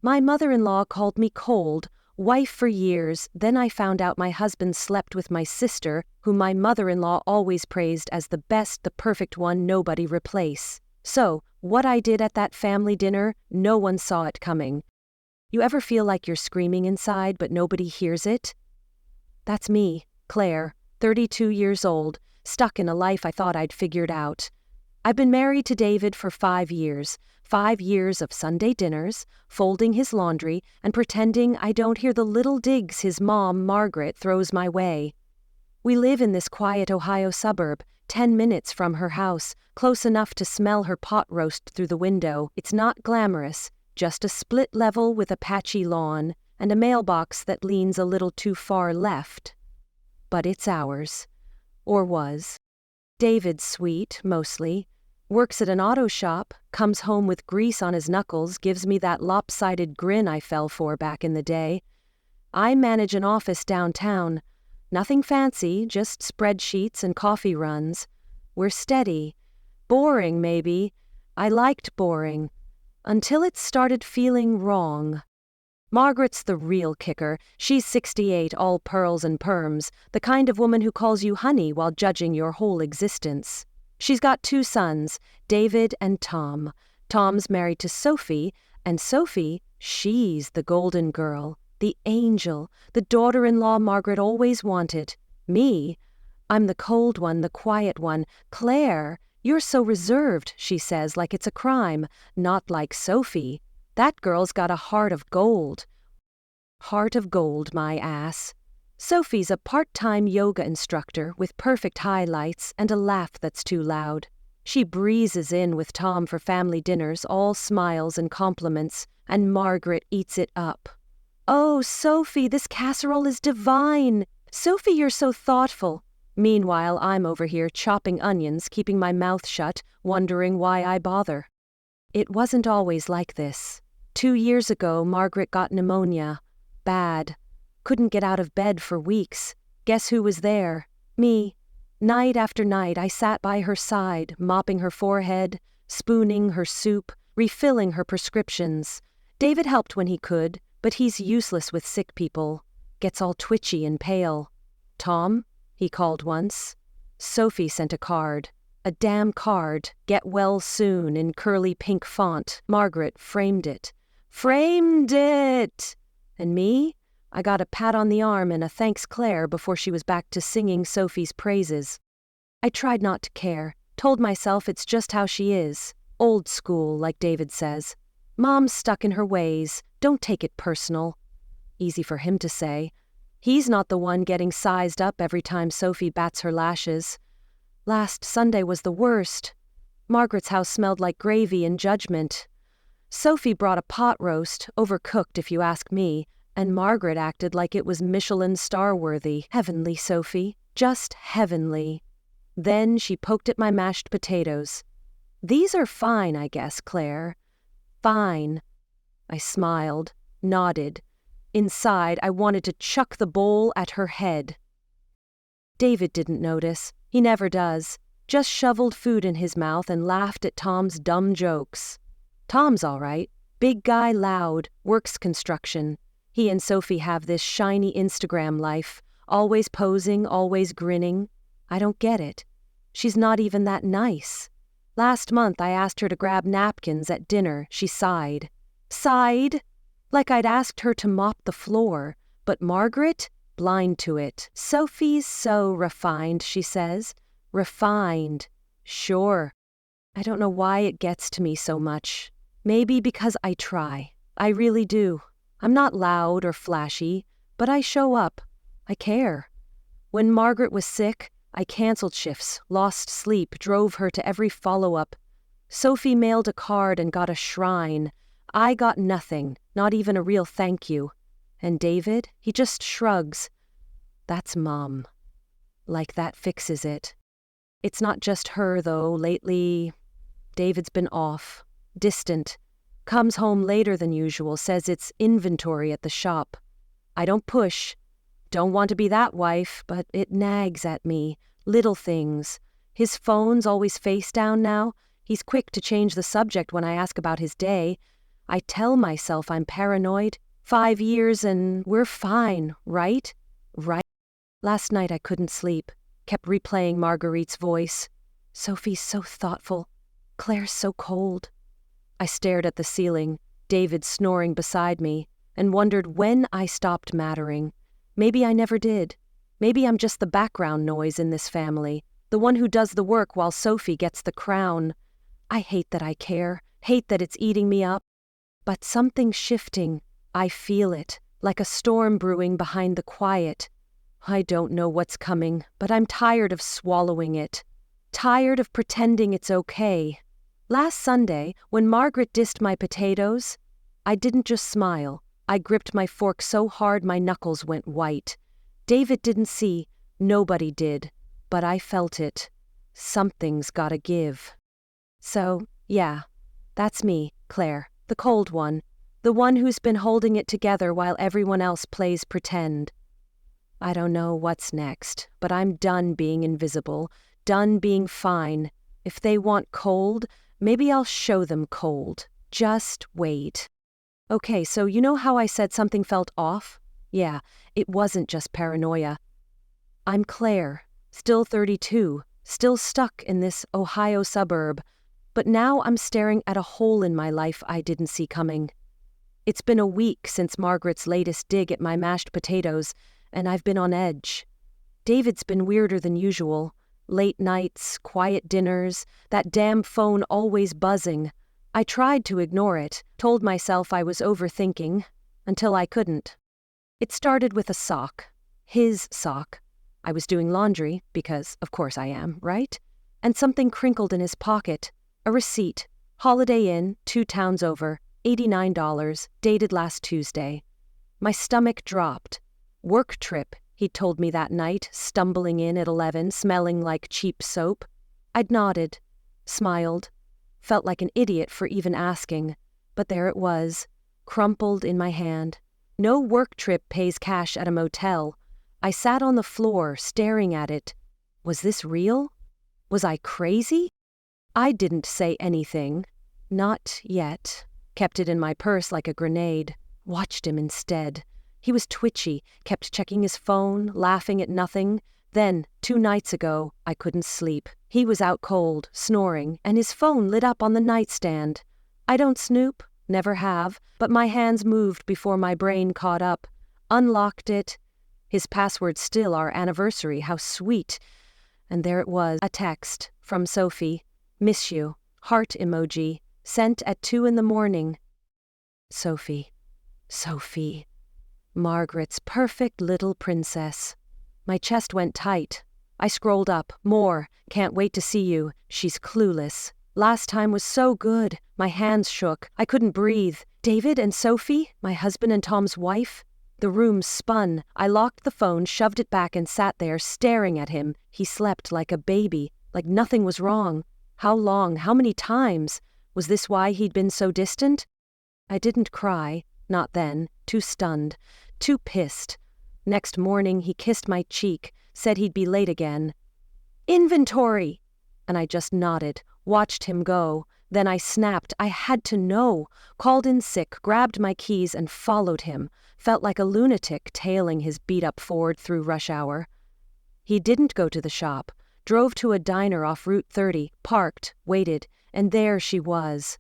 My mother-in-law called me cold, wife for years, then I found out my husband slept with my sister, whom my mother-in-law always praised as the best, the perfect one, nobody replace. So, what I did at that family dinner, no one saw it coming. You ever feel like you're screaming inside but nobody hears it? That's me, Claire, 32 years old, stuck in a life I thought I'd figured out. I've been married to David for 5 years. 5 years of Sunday dinners, folding his laundry, and pretending I don't hear the little digs his mom, Margaret, throws my way. We live in this quiet Ohio suburb, 10 minutes from her house, close enough to smell her pot roast through the window. It's not glamorous, just a split level with a patchy lawn, and a mailbox that leans a little too far left. But it's ours. Or was. David's sweet, mostly. Works at an auto shop, comes home with grease on his knuckles, gives me that lopsided grin I fell for back in the day. I manage an office downtown. Nothing fancy, just spreadsheets and coffee runs. We're steady. Boring, maybe. I liked boring. Until it started feeling wrong. Margaret's the real kicker. She's 68, all pearls and perms, the kind of woman who calls you honey while judging your whole existence. She's got 2 sons, David and Tom. Tom's married to Sophie, and Sophie, she's the golden girl, the angel, the daughter-in-law Margaret always wanted. Me, I'm the cold one, the quiet one. Claire, you're so reserved, she says, like it's a crime. Not like Sophie. That girl's got a heart of gold. Heart of gold, my ass. Sophie's a part-time yoga instructor with perfect highlights and a laugh that's too loud. She breezes in with Tom for family dinners, all smiles and compliments, and Margaret eats it up. Oh, Sophie, this casserole is divine. Sophie, you're so thoughtful. Meanwhile, I'm over here chopping onions, keeping my mouth shut, wondering why I bother. It wasn't always like this. 2 years ago, Margaret got pneumonia. Bad. Couldn't get out of bed for weeks. Guess who was there? Me. Night after night, I sat by her side, mopping her forehead, spooning her soup, refilling her prescriptions. David helped when he could, but he's useless with sick people. Gets all twitchy and pale. Tom? He called once. Sophie sent a card. A damn card. Get well soon in curly pink font. Margaret framed it. Framed it! And me? I got a pat on the arm and a thanks Claire before she was back to singing Sophie's praises. I tried not to care, told myself it's just how she is. Old school, like David says. Mom's stuck in her ways, don't take it personal. Easy for him to say. He's not the one getting sized up every time Sophie bats her lashes. Last Sunday was the worst. Margaret's house smelled like gravy and judgment. Sophie brought a pot roast, overcooked if you ask me, and Margaret acted like it was Michelin star-worthy. Heavenly, Sophie. Just heavenly. Then she poked at my mashed potatoes. These are fine, I guess, Claire. Fine. I smiled, nodded. Inside, I wanted to chuck the bowl at her head. David didn't notice. He never does. Just shoveled food in his mouth and laughed at Tom's dumb jokes. Tom's all right. Big guy, loud, works construction. He and Sophie have this shiny Instagram life, always posing, always grinning. I don't get it. She's not even that nice. Last month I asked her to grab napkins at dinner. She sighed. Sighed? Like I'd asked her to mop the floor. But Margaret? Blind to it. Sophie's so refined, she says. Refined. Sure. I don't know why it gets to me so much. Maybe because I try. I really do. I'm not loud or flashy, but I show up. I care. When Margaret was sick, I canceled shifts, lost sleep, drove her to every follow-up. Sophie mailed a card and got a shrine. I got nothing, not even a real thank you. And David, he just shrugs. That's Mom. Like that fixes it. It's not just her, though. Lately, David's been off, distant. Comes home later than usual, says it's inventory at the shop. I don't push. Don't want to be that wife, but it nags at me. Little things. His phone's always face down now. He's quick to change the subject when I ask about his day. I tell myself I'm paranoid. 5 years and we're fine, right? Right? Last night I couldn't sleep. Kept replaying Marguerite's voice. Sophie's so thoughtful. Claire's so cold. I stared at the ceiling, David snoring beside me, and wondered when I stopped mattering. Maybe I never did. Maybe I'm just the background noise in this family, the one who does the work while Sophie gets the crown. I hate that I care, hate that it's eating me up. But something's shifting. I feel it, like a storm brewing behind the quiet. I don't know what's coming, but I'm tired of swallowing it. Tired of pretending it's okay. Last Sunday, when Margaret dissed my potatoes, I didn't just smile. I gripped my fork so hard my knuckles went white. David didn't see, nobody did, but I felt it. Something's gotta give. So, yeah, that's me, Claire, the cold one, the one who's been holding it together while everyone else plays pretend. I don't know what's next, but I'm done being invisible, done being fine. If they want cold, maybe I'll show them cold. Just wait. Okay, so you know how I said something felt off? Yeah, it wasn't just paranoia. I'm Claire, still 32, still stuck in this Ohio suburb, but now I'm staring at a hole in my life I didn't see coming. It's been a week since Margaret's latest dig at my mashed potatoes, and I've been on edge. David's been weirder than usual. Late nights, quiet dinners, that damn phone always buzzing. I tried to ignore it, told myself I was overthinking, until I couldn't. It started with a sock. His sock. I was doing laundry, because of course I am, right? And something crinkled in his pocket. A receipt. Holiday Inn, 2 towns over, $89, dated last Tuesday. My stomach dropped. Work trip, he'd told me that night, stumbling in at 11, smelling like cheap soap. I'd nodded, smiled, felt like an idiot for even asking, but there it was, crumpled in my hand. No work trip pays cash at a motel. I sat on the floor, staring at it. Was this real? Was I crazy? I didn't say anything. Not yet. Kept it in my purse like a grenade. Watched him instead. He was twitchy, kept checking his phone, laughing at nothing. Then, 2 nights ago, I couldn't sleep. He was out cold, snoring, and his phone lit up on the nightstand. I don't snoop, never have, but my hands moved before my brain caught up. Unlocked it. His password still our anniversary, how sweet. And there it was, a text from Sophie. Miss you. Heart emoji. Sent at 2 a.m. Sophie. Sophie. Margaret's perfect little princess. My chest went tight. I scrolled up. More. Can't wait to see you. She's clueless. Last time was so good. My hands shook. I couldn't breathe. David and Sophie, my husband and Tom's wife. The room spun. I locked the phone, shoved it back, and sat there staring at him. He slept like a baby, like nothing was wrong. How long? How many times? Was this why he'd been so distant? I didn't cry. Not then. Too stunned. Too pissed. Next morning he kissed my cheek, said he'd be late again. Inventory! And I just nodded, watched him go. Then I snapped. I had to know. Called in sick, grabbed my keys and followed him. Felt like a lunatic tailing his beat-up Ford through rush hour. He didn't go to the shop. Drove to a diner off Route 30, parked, waited, and there she was.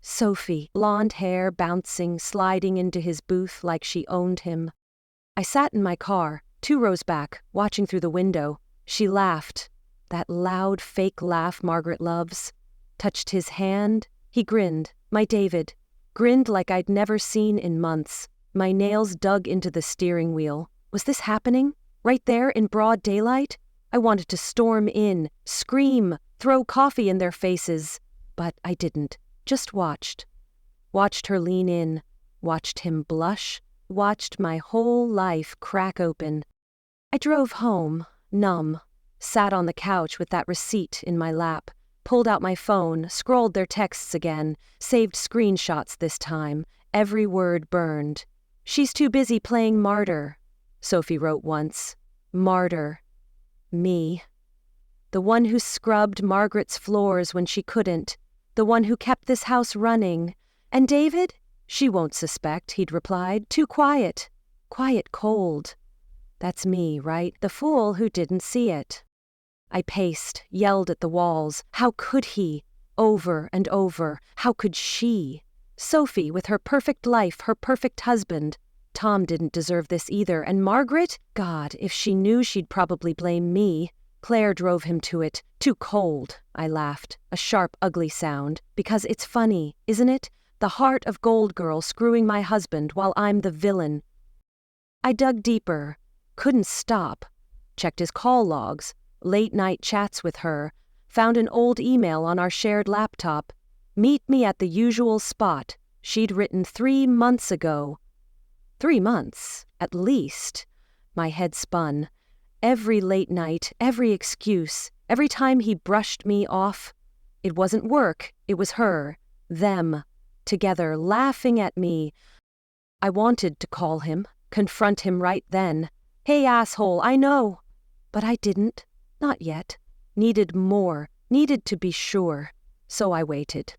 Sophie, blonde hair bouncing, sliding into his booth like she owned him. I sat in my car, 2 rows back, watching through the window. She laughed. That loud, fake laugh Margaret loves. Touched his hand. He grinned. My David. Grinned like I'd never seen in months. My nails dug into the steering wheel. Was this happening? Right there in broad daylight? I wanted to storm in, scream, throw coffee in their faces. But I didn't. Just watched. Watched her lean in. Watched him blush. Watched my whole life crack open. I drove home, numb. Sat on the couch with that receipt in my lap. Pulled out my phone, scrolled their texts again. Saved screenshots this time. Every word burned. She's too busy playing martyr, Sophie wrote once. Martyr. Me. The one who scrubbed Margaret's floors when she couldn't. The one who kept this house running. And David? She won't suspect, he'd replied. Too quiet. Quiet cold. That's me, right? The fool who didn't see it. I paced, yelled at the walls. How could he? Over and over. How could she? Sophie, with her perfect life, her perfect husband. Tom didn't deserve this either, and Margaret? God, if she knew, she'd probably blame me. Claire drove him to it. Too cold, I laughed, a sharp, ugly sound. Because it's funny, isn't it? The heart of gold girl screwing my husband while I'm the villain. I dug deeper. Couldn't stop. Checked his call logs, late-night chats with her, found an old email on our shared laptop. Meet me at the usual spot. She'd written 3 months ago. 3 months, at least. My head spun. Every late night, every excuse, every time he brushed me off. It wasn't work, it was her, them, together, laughing at me. I wanted to call him, confront him right then. Hey, asshole, I know. But I didn't. Not yet. Needed more. Needed to be sure. So I waited.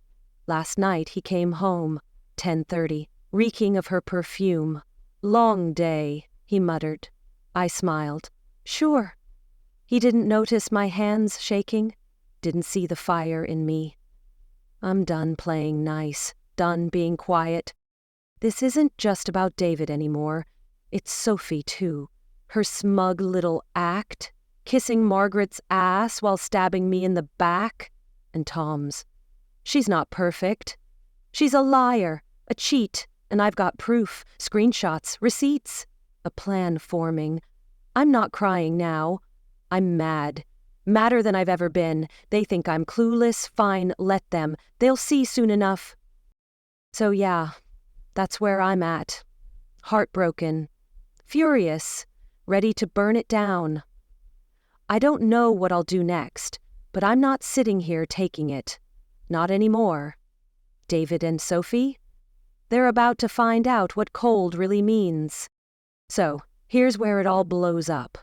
Last night he came home, 10:30, reeking of her perfume. Long day, he muttered. I smiled. Sure. He didn't notice my hands shaking, didn't see the fire in me. I'm done playing nice, done being quiet. This isn't just about David anymore. It's Sophie, too. Her smug little act, kissing Margaret's ass while stabbing me in the back, and Tom's. She's not perfect. She's a liar, a cheat, and I've got proof, screenshots, receipts, a plan forming. I'm not crying now. I'm mad. Madder than I've ever been. They think I'm clueless. Fine, let them. They'll see soon enough. So yeah, that's where I'm at. Heartbroken. Furious. Ready to burn it down. I don't know what I'll do next, but I'm not sitting here taking it. Not anymore. David and Sophie? They're about to find out what cold really means. So, here's where it all blows up.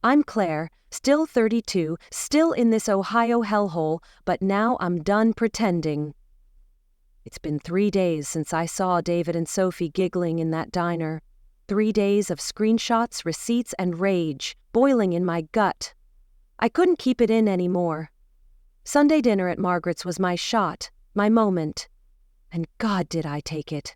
I'm Claire, still 32, still in this Ohio hellhole, but now I'm done pretending. It's been 3 days since I saw David and Sophie giggling in that diner. 3 days of screenshots, receipts, and rage, boiling in my gut. I couldn't keep it in anymore. Sunday dinner at Margaret's was my shot, my moment. And God did I take it.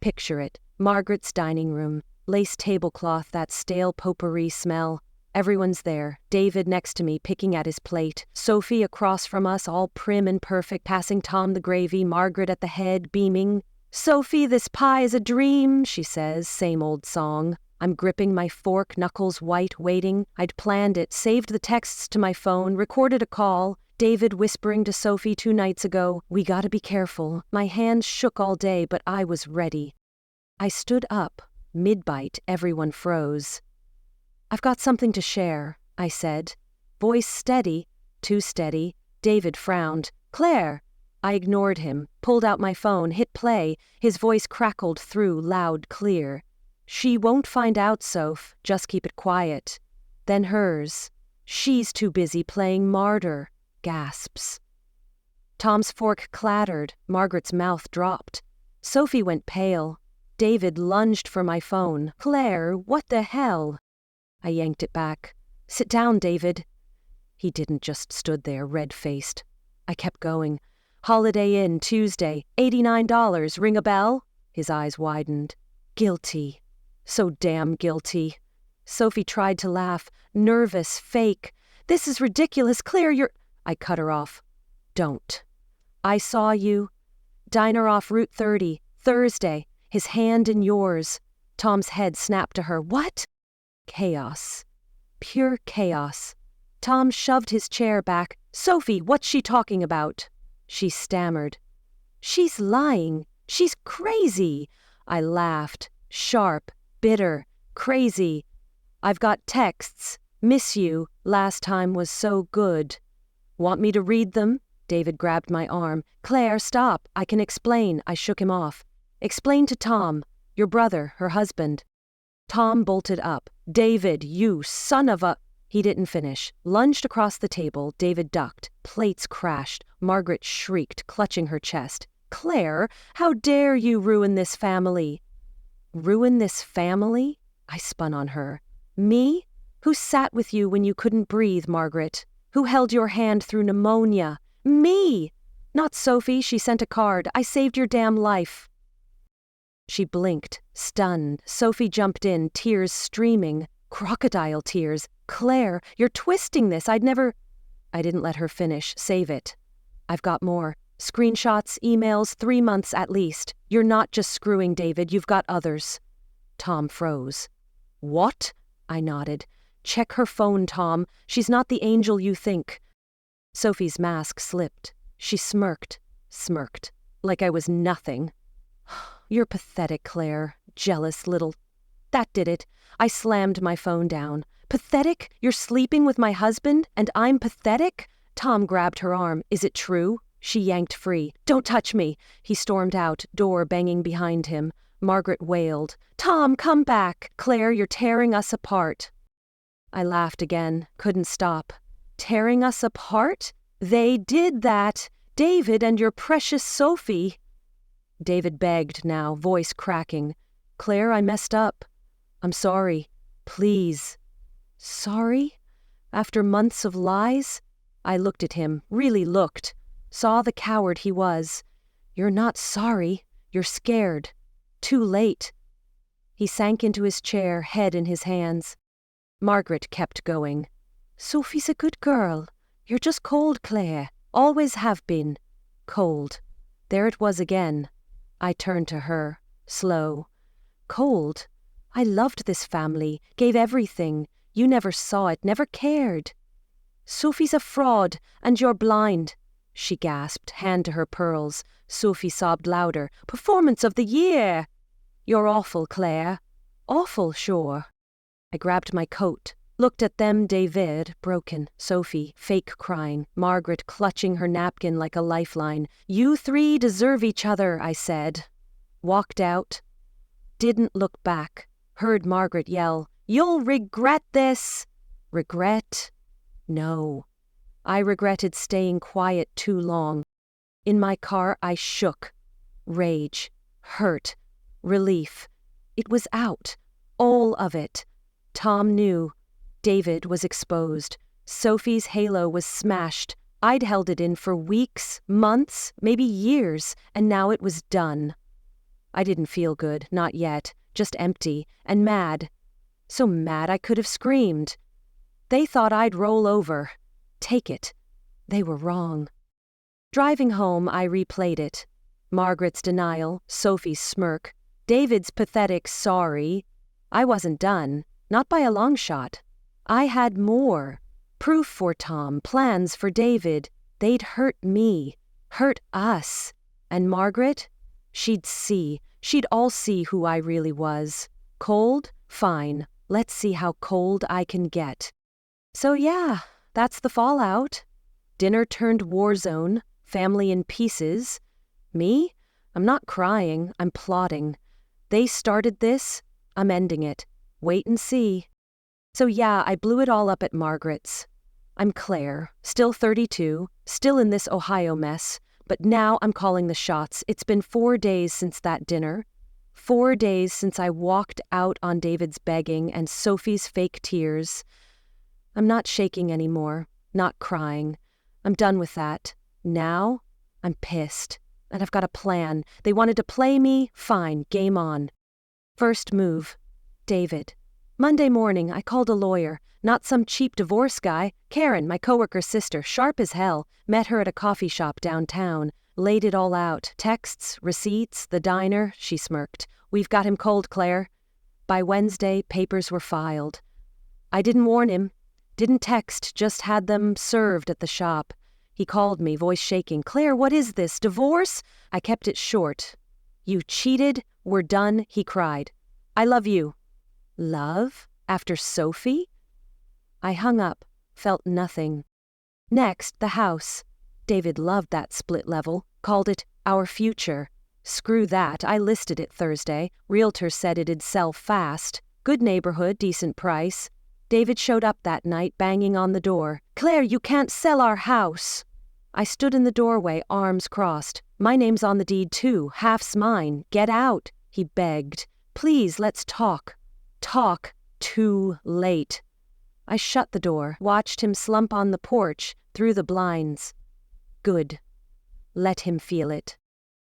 Picture it, Margaret's dining room, lace tablecloth, that stale potpourri smell. Everyone's there, David next to me picking at his plate, Sophie across from us all prim and perfect, passing Tom the gravy, Margaret at the head, beaming. Sophie, this pie is a dream, she says, same old song. I'm gripping my fork, knuckles white, waiting. I'd planned it, saved the texts to my phone, recorded a call. David whispering to Sophie 2 nights ago, we gotta be careful. My hands shook all day, but I was ready. I stood up. Mid-bite, everyone froze. I've got something to share, I said. Voice steady, too steady. David frowned. Claire! I ignored him, pulled out my phone, hit play. His voice crackled through, loud, clear. She won't find out, Soph. Just keep it quiet. Then hers. She's too busy playing martyr. Gasps. Tom's fork clattered. Margaret's mouth dropped. Sophie went pale. David lunged for my phone. Claire, what the hell? I yanked it back. Sit down, David. He didn't just stood there, red-faced. I kept going. Holiday Inn, Tuesday, $89, ring a bell? His eyes widened. Guilty. So damn guilty. Sophie tried to laugh. Nervous, fake. This is ridiculous. Claire, you're... I cut her off. Don't. I saw you. Diner off Route 30, Thursday. His hand in yours. Tom's head snapped to her. What? Chaos. Pure chaos. Tom shoved his chair back. Sophie, what's she talking about? She stammered. She's lying. She's crazy. I laughed. Sharp, bitter, crazy. I've got texts. Miss you. Last time was so good. Want me to read them? David grabbed my arm. Claire, stop. I can explain. I shook him off. Explain to Tom. Your brother, her husband. Tom bolted up. David, you son of a... He didn't finish. Lunged across the table. David ducked. Plates crashed. Margaret shrieked, clutching her chest. Claire, how dare you ruin this family? Ruin this family? I spun on her. Me? Who sat with you when you couldn't breathe, Margaret? Who held your hand through pneumonia? Me! Not Sophie, she sent a card. I saved your damn life. She blinked, stunned. Sophie jumped in, tears streaming. Crocodile tears. Claire, you're twisting this. I didn't let her finish. Save it. I've got more. Screenshots, emails, 3 months at least. You're not just screwing David, you've got others. Tom froze. What? I nodded. Check her phone, Tom. She's not the angel you think. Sophie's mask slipped. She smirked, like I was nothing. You're pathetic, Claire. Jealous little... That did it. I slammed my phone down. Pathetic? You're sleeping with my husband, and I'm pathetic? Tom grabbed her arm. Is it true? She yanked free. Don't touch me. He stormed out, door banging behind him. Margaret wailed. Tom, come back. Claire, you're tearing us apart. I laughed again, couldn't stop. Tearing us apart? They did that. David and your precious Sophie. David begged now, voice cracking. Claire, I messed up. I'm sorry. Please. Sorry? After months of lies? I looked at him, really looked. Saw the coward he was. You're not sorry. You're scared. Too late. He sank into his chair, head in his hands. Margaret kept going. Sophie's a good girl. You're just cold, Claire. Always have been. Cold. There it was again. I turned to her, slow. Cold. I loved this family, gave everything. You never saw it, never cared. Sophie's a fraud, and you're blind. She gasped, hand to her pearls. Sophie sobbed louder. Performance of the year! You're awful, Claire. Awful, sure. I grabbed my coat, looked at them, David, broken, Sophie, fake crying, Margaret clutching her napkin like a lifeline. You 3 deserve each other, I said. Walked out. Didn't look back. Heard Margaret yell, You'll regret this! Regret? No. I regretted staying quiet too long. In my car, I shook. Rage. Hurt. Relief. It was out. All of it. Tom knew. David was exposed. Sophie's halo was smashed. I'd held it in for weeks, months, maybe years, and now it was done. I didn't feel good, not yet, just empty, and mad. So mad I could have screamed. They thought I'd roll over. Take it. They were wrong. Driving home, I replayed it. Margaret's denial, Sophie's smirk, David's pathetic sorry. I wasn't done, not by a long shot. I had more. Proof for Tom, plans for David. They'd hurt me, hurt us. And Margaret? She'd all see who I really was. Cold? Fine. Let's see how cold I can get. So yeah, that's the fallout. Dinner turned war zone, family in pieces. Me? I'm not crying, I'm plotting. They started this, I'm ending it. Wait and see. So yeah, I blew it all up at Margaret's. I'm Claire, still 32, still in this Ohio mess, but now I'm calling the shots. It's been 4 days since that dinner. 4 days since I walked out on David's begging and Sophie's fake tears. I'm not shaking anymore, not crying. I'm done with that. Now, I'm pissed. And I've got a plan. They wanted to play me? Fine, game on. First move. David. Monday morning, I called a lawyer. Not some cheap divorce guy. Karen, my coworker's sister, sharp as hell. Met her at a coffee shop downtown. Laid it all out. Texts, receipts, the diner. She smirked. We've got him cold, Claire. By Wednesday, papers were filed. I didn't warn him. Didn't text, just had them served at the shop. He called me, voice shaking. Claire, what is this? Divorce? I kept it short. You cheated? We're done, he cried. I love you. Love? After Sophie? I hung up, felt nothing. Next, the house. David loved that split level, called it Our Future. Screw that, I listed it Thursday. Realtor said it'd sell fast. Good neighborhood, decent price. David showed up that night, banging on the door. Claire, you can't sell our house. I stood in the doorway, arms crossed. My name's on the deed too, half's mine. Get out, he begged. Please, let's talk. Talk. Too late. I shut the door, watched him slump on the porch, through the blinds. Good. Let him feel it.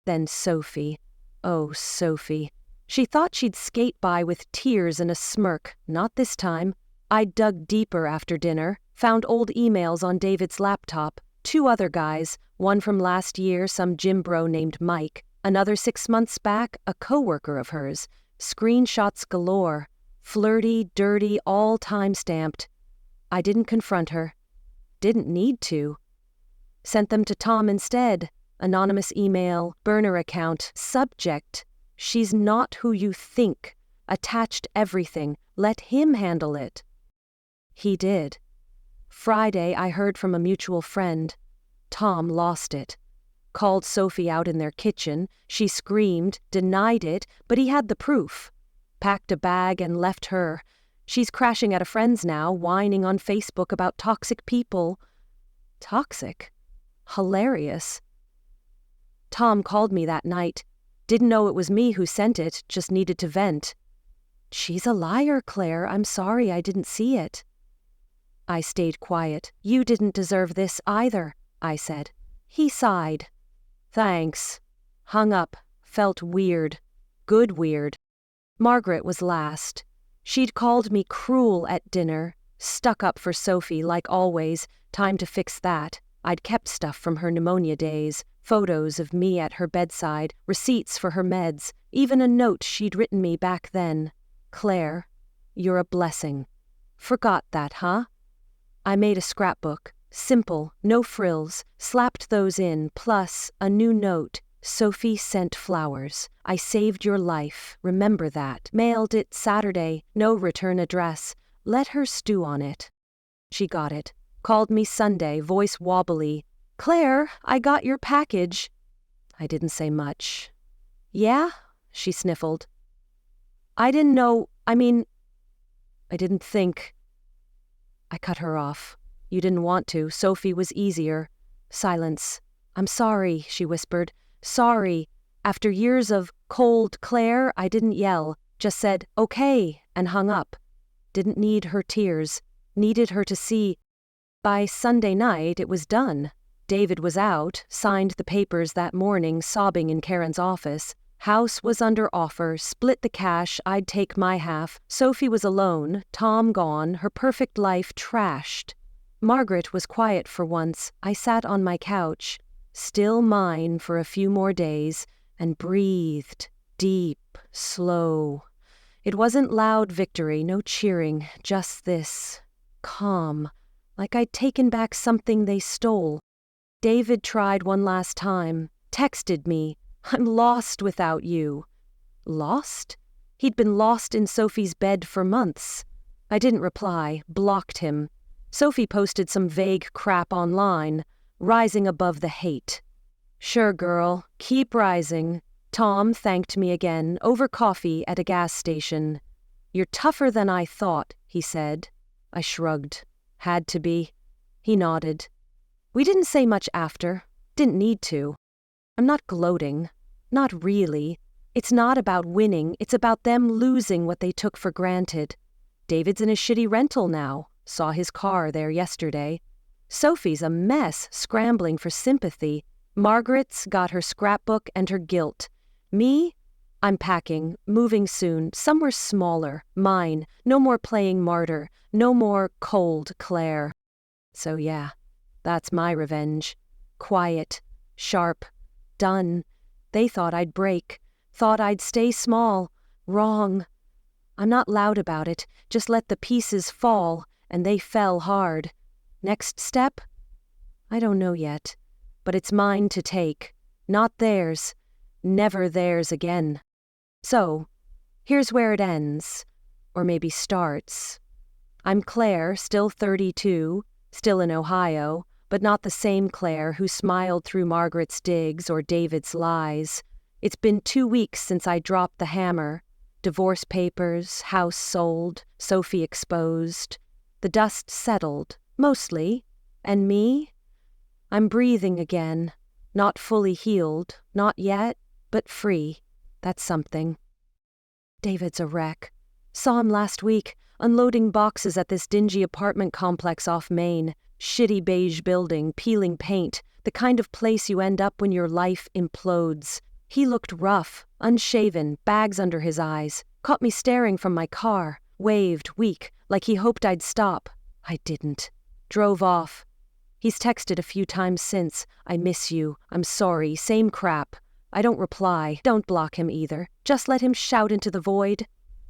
Then Sophie. Oh, Sophie. She thought she'd skate by with tears and a smirk. Not this time. I dug deeper after dinner, found old emails on David's laptop, 2 other guys, one from last year, some gym bro named Mike, another 6 months back, a coworker of hers. Screenshots galore. Flirty, dirty, all time-stamped. I didn't confront her. Didn't need to. Sent them to Tom instead. Anonymous email, burner account, subject. She's not who you think. Attached everything. Let him handle it. He did. Friday, I heard from a mutual friend. Tom lost it. Called Sophie out in their kitchen. She screamed, denied it, but he had the proof. Packed a bag and left her. She's crashing at a friend's now, whining on Facebook about toxic people. Toxic? Hilarious. Tom called me that night. Didn't know it was me who sent it, just needed to vent. She's a liar, Claire. I'm sorry I didn't see it. I stayed quiet. You didn't deserve this either, I said. He sighed. Thanks. Hung up. Felt weird. Good weird. Margaret was last. She'd called me cruel at dinner, stuck up for Sophie like always, time to fix that. I'd kept stuff from her pneumonia days, photos of me at her bedside, receipts for her meds, even a note she'd written me back then. Claire, you're a blessing. Forgot that, huh? I made a scrapbook, simple, no frills, slapped those in, plus a new note. Sophie sent flowers. I saved your life, remember that. Mailed it Saturday, no return address. Let her stew on it. She got it. Called me Sunday, voice wobbly. Claire, I got your package. I didn't say much. Yeah? She sniffled. I didn't know, I didn't think. I cut her off. You didn't want to. Sophie was easier. Silence. I'm sorry, she whispered. Sorry. After years of cold Claire, I didn't yell. Just said, okay, and hung up. Didn't need her tears. Needed her to see. By Sunday night, it was done. David was out, signed the papers that morning, sobbing in Karen's office. House was under offer, split the cash, I'd take my half. Sophie was alone, Tom gone, her perfect life trashed. Margaret was quiet for once. I sat on my couch, still mine for a few more days, and breathed, deep, slow. It wasn't loud victory, no cheering, just this, calm, like I'd taken back something they stole. David tried one last time, texted me, I'm lost without you. Lost? He'd been lost in Sophie's bed for months. I didn't reply, blocked him. Sophie posted some vague crap online, rising above the hate. Sure, girl, keep rising. Tom thanked me again, over coffee at a gas station. You're tougher than I thought, he said. I shrugged. Had to be. He nodded. We didn't say much after. Didn't need to. I'm not gloating. Not really. It's not about winning, it's about them losing what they took for granted. David's in a shitty rental now. Saw his car there yesterday. Sophie's a mess, scrambling for sympathy. Margaret's got her scrapbook and her guilt. Me? I'm packing, moving soon, somewhere smaller, mine. No more playing martyr, no more cold Claire. So yeah, that's my revenge. Quiet, sharp, done. They thought I'd break, thought I'd stay small. Wrong. I'm not loud about it, just let the pieces fall, and they fell hard. Next step? I don't know yet, but it's mine to take, not theirs, never theirs again. So, here's where it ends, or maybe starts. I'm Claire, still 32, still in Ohio, but not the same Claire who smiled through Margaret's digs or David's lies. It's been 2 weeks since I dropped the hammer. Divorce papers, house sold, Sophie exposed. The dust settled, mostly. And me? I'm breathing again. Not fully healed, not yet, but free. That's something. David's a wreck. Saw him last week, unloading boxes at this dingy apartment complex off Main. Shitty beige building, peeling paint, the kind of place you end up when your life implodes. He looked rough, unshaven, bags under his eyes. Caught me staring from my car. Waved, weak, like he hoped I'd stop. I didn't. Drove off. He's texted a few times since. I miss you. I'm sorry. Same crap. I don't reply. Don't block him either. Just let him shout into the void.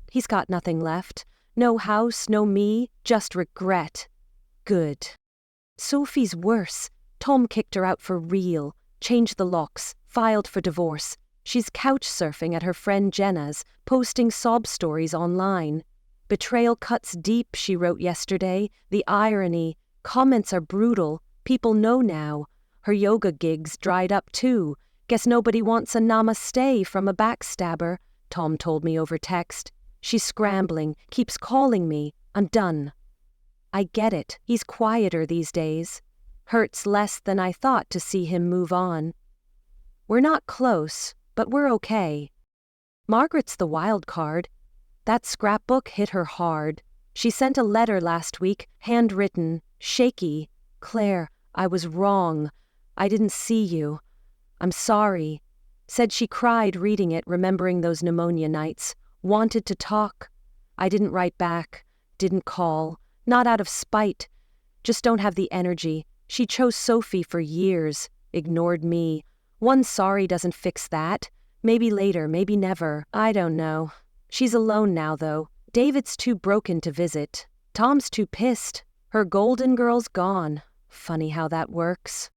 He's got nothing left. No house, no me, just regret. Good. Sophie's worse. Tom kicked her out for real. Changed the locks. Filed for divorce. She's couch surfing at her friend Jenna's, posting sob stories online. Betrayal cuts deep, she wrote yesterday. The irony. Comments are brutal. People know now. Her yoga gigs dried up too. Guess nobody wants a namaste from a backstabber, Tom told me over text. She's scrambling, keeps calling me. I'm done. I get it. He's quieter these days. Hurts less than I thought to see him move on. We're not close, but we're okay. Margaret's the wild card. That scrapbook hit her hard. She sent a letter last week, handwritten, shaky. Claire, I was wrong. I didn't see you. I'm sorry. Said she cried reading it, remembering those pneumonia nights. Wanted to talk. I didn't write back. Didn't call. Not out of spite. Just don't have the energy. She chose Sophie for years. Ignored me. One sorry doesn't fix that. Maybe later, maybe never. I don't know. She's alone now, though. David's too broken to visit. Tom's too pissed. Her golden girl's gone. Funny how that works.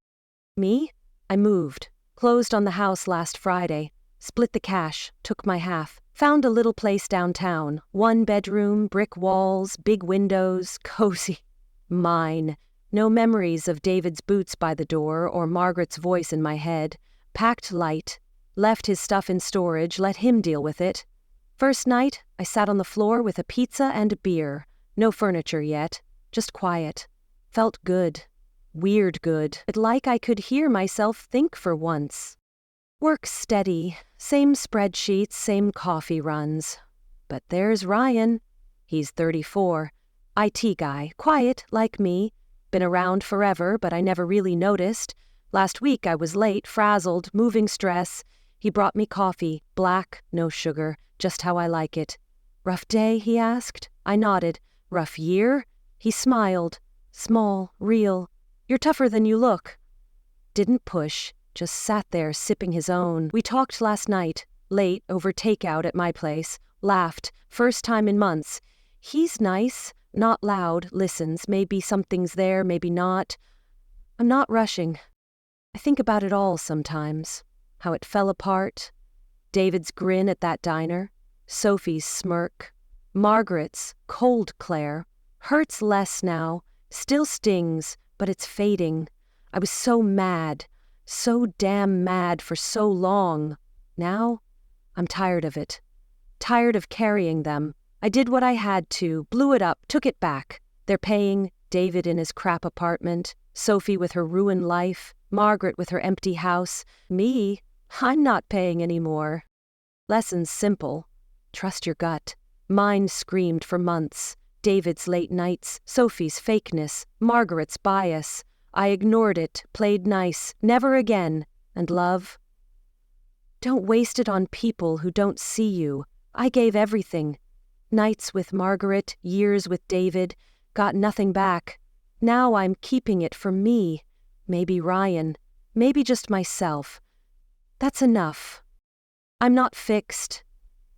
Me? I moved. Closed on the house last Friday. Split the cash. Took my half. Found a little place downtown. 1 bedroom, brick walls, big windows, cozy. Mine. No memories of David's boots by the door or Margaret's voice in my head. Packed light. Left his stuff in storage, let him deal with it. First night, I sat on the floor with a pizza and a beer. No furniture yet. Just quiet. Felt good. Weird good. Like I could hear myself think for once. Work steady. Same spreadsheets, same coffee runs. But there's Ryan. He's 34. IT guy. Quiet, like me. Been around forever, but I never really noticed. Last week I was late, frazzled, moving stress. He brought me coffee. Black, no sugar. Just how I like it. Rough day, he asked. I nodded. Rough year? He smiled. Small, real. You're tougher than you look. Didn't push. Just sat there sipping his own. We talked last night, late, over takeout at my place. Laughed. First time in months. He's nice, not loud, listens. Maybe something's there, maybe not. I'm not rushing. I think about it all sometimes. How it fell apart. David's grin at that diner. Sophie's smirk. Margaret's, cold Claire. Hurts less now. Still stings, but it's fading. I was so mad. So damn mad for so long. Now, I'm tired of it. Tired of carrying them. I did what I had to, blew it up, took it back. They're paying, David in his crap apartment, Sophie with her ruined life, Margaret with her empty house. Me, I'm not paying anymore. Lesson's simple. Trust your gut. Mine screamed for months. David's late nights, Sophie's fakeness, Margaret's bias. I ignored it, played nice, never again. And love? Don't waste it on people who don't see you. I gave everything. Nights with Margaret, years with David, got nothing back. Now I'm keeping it for me. Maybe Ryan. Maybe just myself. That's enough. I'm not fixed.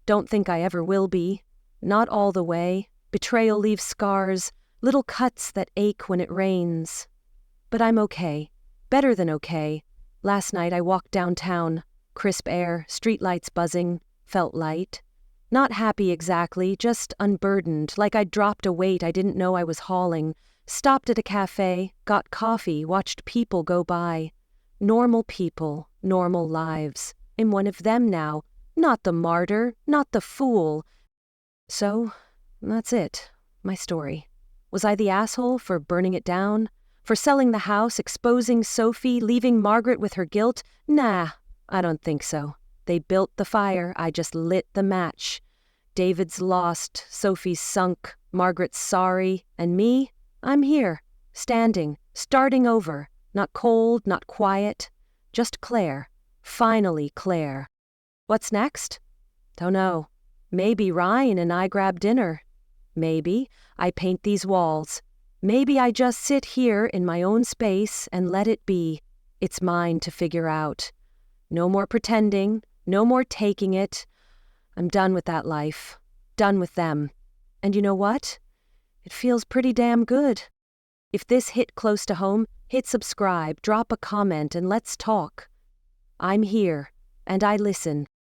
Don't think I ever will be. Not all the way. Betrayal leaves scars, little cuts that ache when it rains. But I'm okay. Better than okay. Last night I walked downtown. Crisp air, streetlights buzzing. Felt light. Not happy exactly, just unburdened, like I'd dropped a weight I didn't know I was hauling. Stopped at a cafe, got coffee, watched people go by. Normal people, normal lives. I'm one of them now. Not the martyr, not the fool. So, that's it. My story. Was I the asshole for burning it down? For selling the house, exposing Sophie, leaving Margaret with her guilt? Nah, I don't think so. They built the fire, I just lit the match. David's lost, Sophie's sunk, Margaret's sorry, and me? I'm here, standing, starting over, not cold, not quiet, just Claire. Finally Claire. What's next? Don't know. Maybe Ryan and I grab dinner. Maybe I paint these walls. Maybe I just sit here in my own space and let it be. It's mine to figure out. No more pretending, no more taking it. I'm done with that life. Done with them. And you know what? It feels pretty damn good. If this hit close to home, hit subscribe, drop a comment, and let's talk. I'm here, and I listen.